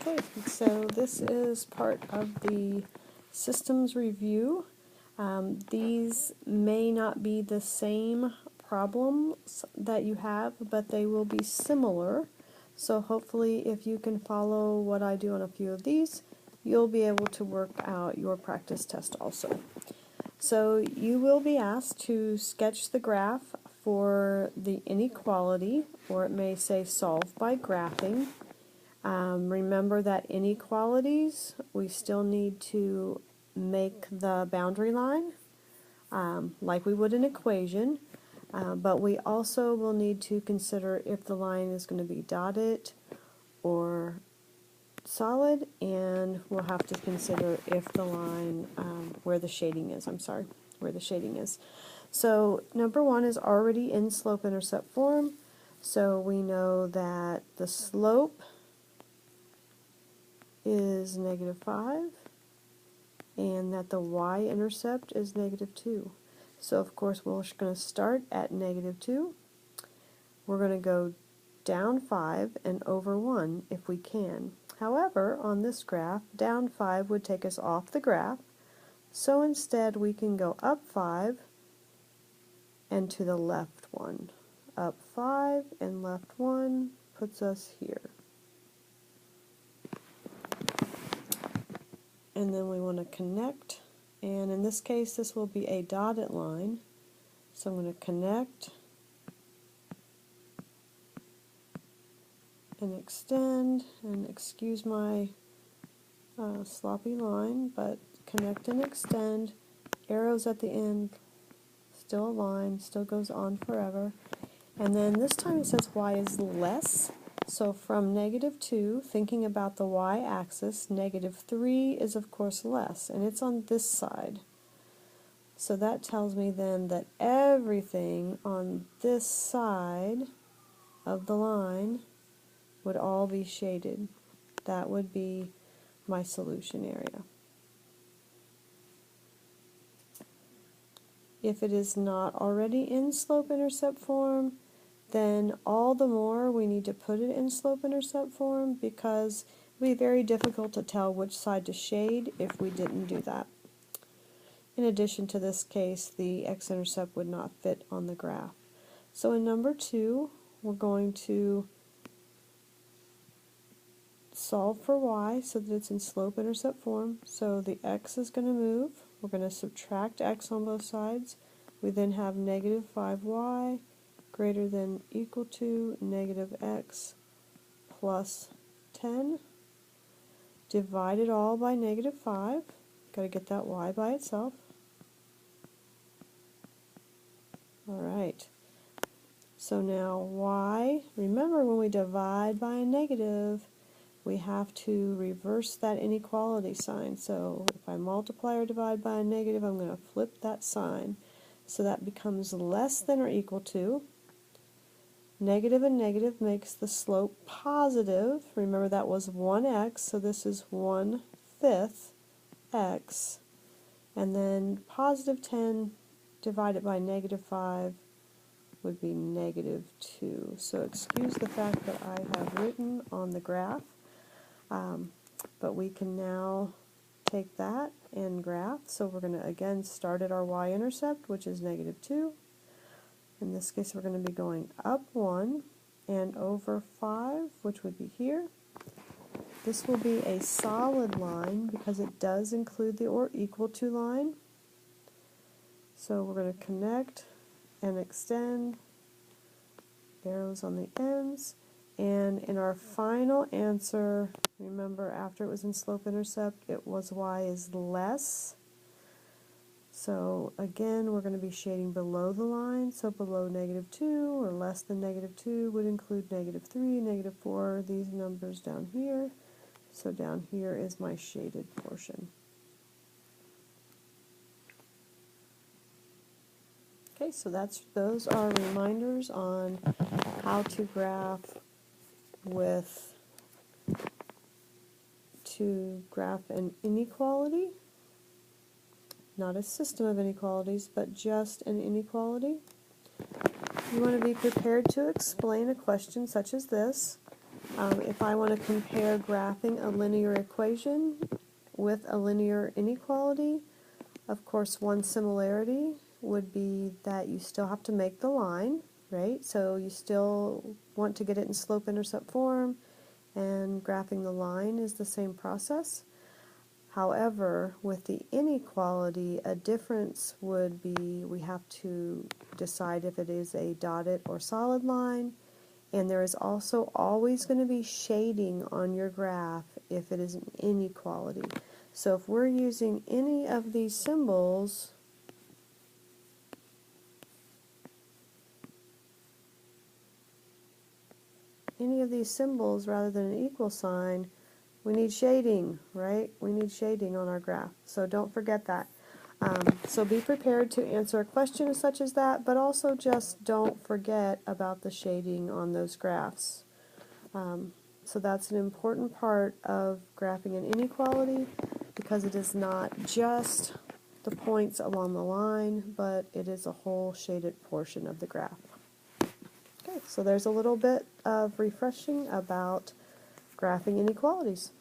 Okay, so this is part of the systems review. These may not be the same problems that you have, but they will be similar. So hopefully if you can follow what I do on a few of these, you'll be able to work out your practice test also. So you will be asked to sketch the graph for the inequality, or it may say solve by graphing. Remember that inequalities, we still need to make the boundary line like we would an equation, but we also will need to consider if the line is going to be dotted or solid, and we'll have to consider if the line, where the shading is, where the shading is. So number one is already in slope-intercept form, so we know that the slope is -5 and that the y-intercept is -2. So of course we're going to start at -2. We're going to go down 5 and over 1 if we can. However, on this graph, down 5 would take us off the graph, so instead we can go up 5 and to the left 1. Up 5 and left 1 puts us here. And then we want to connect, and in this case this will be a dotted line, so I'm going to connect and extend, and excuse my sloppy line, but connect and extend, arrows at the end, still a line, still goes on forever, and then this time it says y is less. So from -2, thinking about the y-axis, -3 is of course less, and it's on this side. So that tells me then that everything on this side of the line would all be shaded. That would be my solution area. If it is not already in slope-intercept form, then all the more we need to put it in slope-intercept form, because it would be very difficult to tell which side to shade if we didn't do that. In addition to this case, the x-intercept would not fit on the graph. So in number 2, we're going to solve for y so that it's in slope-intercept form. So the x is going to move. We're going to subtract x on both sides. We then have -5y greater than equal to -x plus 10. Divide it all by -5. Got to get that y by itself. Alright, so now y, remember when we divide by a negative, we have to reverse that inequality sign. So if I multiply or divide by a negative, I'm going to flip that sign. So that becomes less than or equal to. Negative and negative makes the slope positive. Remember that was 1x, so this is 1/5 x. And then positive 10 divided by -5 would be -2. So excuse the fact that I have written on the graph, but we can now take that and graph. So we're going to again start at our y-intercept, which is -2. In this case we're going to be going up 1 and over 5, which would be here. This will be a solid line because it does include the or equal to line. So we're going to connect and extend, arrows on the ends, and in our final answer, remember after it was in slope-intercept, it was y is less. So again, we're going to be shading below the line, so below -2 or less than -2 would include -3, -4, these numbers down here. So down here is my shaded portion. Okay, so those are reminders on how to graph an inequality. Not a system of inequalities, but just an inequality. You want to be prepared to explain a question such as this. If I want to compare graphing a linear equation with a linear inequality, of course one similarity would be that you still have to make the line, right? So you still want to get it in slope-intercept form, and graphing the line is the same process. However, with the inequality, a difference would be we have to decide if it is a dotted or solid line, and there is also always going to be shading on your graph if it is an inequality. So if we're using any of these symbols, rather than an equal sign, we need shading, right? We need shading on our graph. So don't forget that. So be prepared to answer a question such as that, but also just don't forget about the shading on those graphs. So that's an important part of graphing an inequality, because it is not just the points along the line, but it is a whole shaded portion of the graph. Okay, so there's a little bit of refreshing about graphing inequalities.